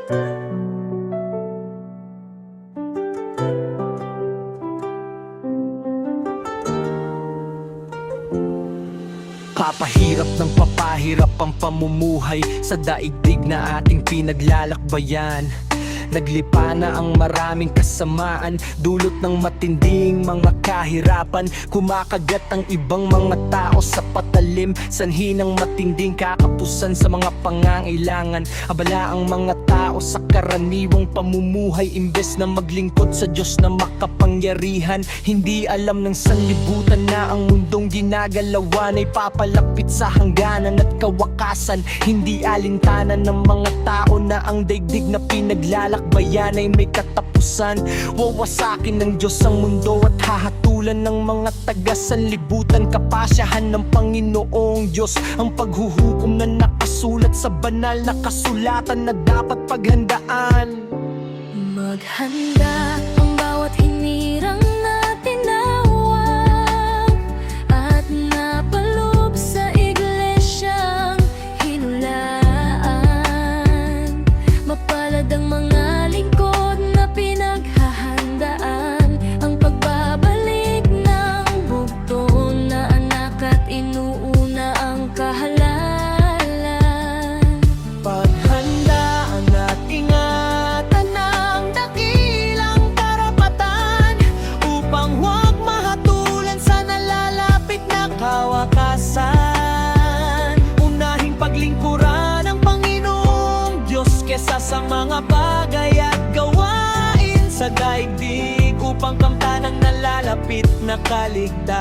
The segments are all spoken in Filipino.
Papahirap ng papahirap ang pamumuhay sa daigdig na ating pinaglalakbayan. Naglipa na ang maraming kasamaan, dulot ng matinding mga kahirapan. Kumakagat ang ibang mga tao sa patalim, sanhi ng matinding kakapusan sa mga pangangailangan. Abala ang mga tao sa karaniwang pamumuhay, imbes na maglingkod sa Diyos na makapangyarihan. Hindi alam ng sanlibutan na ang mundong ginagalawan ay papalapit sa hangganan at kawakasan. Hindi alintanan ng mga tao na ang daigdig na pinaglalakbayan ay may katapusan. Wawasakin ng Diyos ang mundo at hahatulan ng mga taga-sanlibutan. Kapasyahan ng Panginoong Diyos ang paghuhukom na nakasulat sa banal na kasulatan na dapat paghandaan. Maghanda ang bawat hinirang na tinawag at napalob sa iglesyang hinulaan. Mapalad ang mga lingkod na pinaghahandaan ang pagbabalik ng bugto na anak at inuuna ang kahalaalan. Paghandaan at ingatan ang dakilang karapatan upang huwag mahatulan sa nalalapit na kawakasan. Unahing paglingkuran ng Panginoong Diyos kesa sa mga bagay at gawain sa daigdig upang kamtan ang nalalapit na kaligtasan.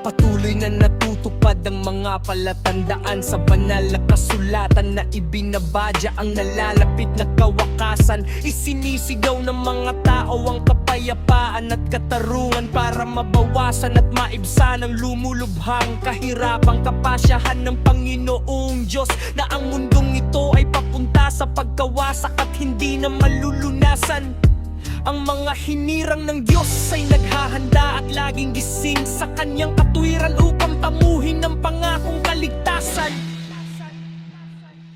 Patuloy na natutupad ang mga palatandaan sa banal na kasulatan na ibinabadya ang nalalapit na kawakasan. Isinisigaw ng mga tao ang kapayapaan at katarungan para mabawasan at maibsan ang lumulubhang kahirapang. Kapasyahan ng Panginoong Diyos na ang mundong ito ay papunta sa pagkawasak at hindi na malulunasan. Ang mga hinirang ng Diyos ay naghahanda at laging gising sa kanyang katwiran upang tamuhin ang pangakong kaligtasan.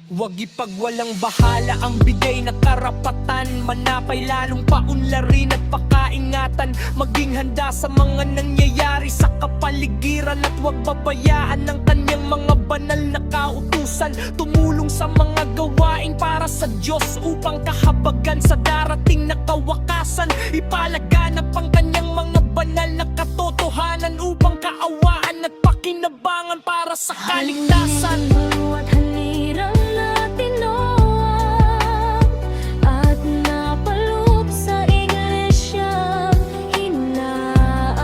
Huwag ipagwalang bahala ang bigay na karapatan, manapay lalong paunlarin at pakaingatan. Maging handa sa mga nangyayari sa kapaligiran at huwag babayaan ng kanyang mga banal na kautusan. Tumulong sa mga gawain para sa Diyos upang kahabagan sa darating na kawakasan. Ipalaganap ang kanyang mga banal na katotohanan upang kaawaan at pakinabangan para sa kaligtasan. Bawat hanirang na tinuwag at napalob sa iglesyang hinulaan.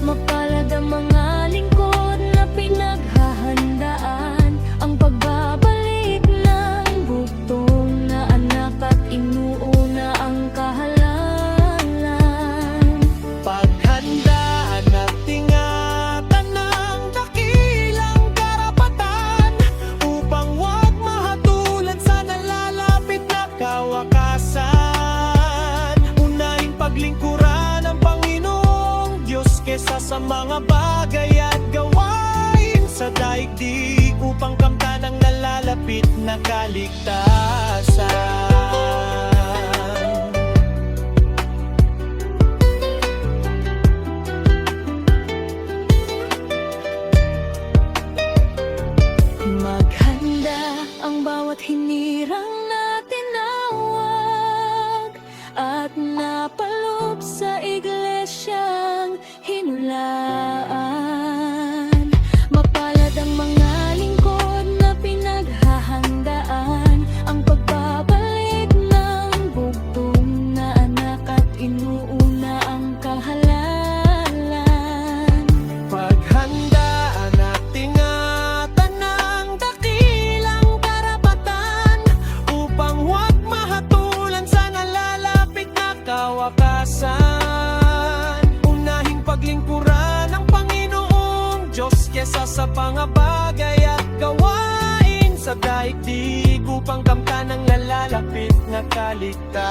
Mapalad ang mga lingkod na pinaghahandaan ang pagbabalik ng bugtong na anak at inuuna ang kahalaalan. Paghandaan at ingatan ng dakilang karapatan upang huwag mahatulan sa nalalapit na kawakasan. Unahing paglingkuran ng Panginoong Diyos kesa sa mga bagay at gawain sa daigdig upang kamtan ang nalalapit na kaligtasan. Maghanda ang bawat hinirang na tinawag at napalob sa iglesyang hinulaan. Mapalad ang mga lingkod na pinaghahandaan ang pagbabalik ng bugtong na anak at inuuna ang kahalaalan. Paghandaan at ingatan ng dakilang karapatan upang huwag mahatulan sa nalalapit na kawakasan. Unahing paglingkuran ng Panginoong Diyos kesa sa pangabagay at gawain sa daigdig upang kamtan ang nalalapit na kaligtasan.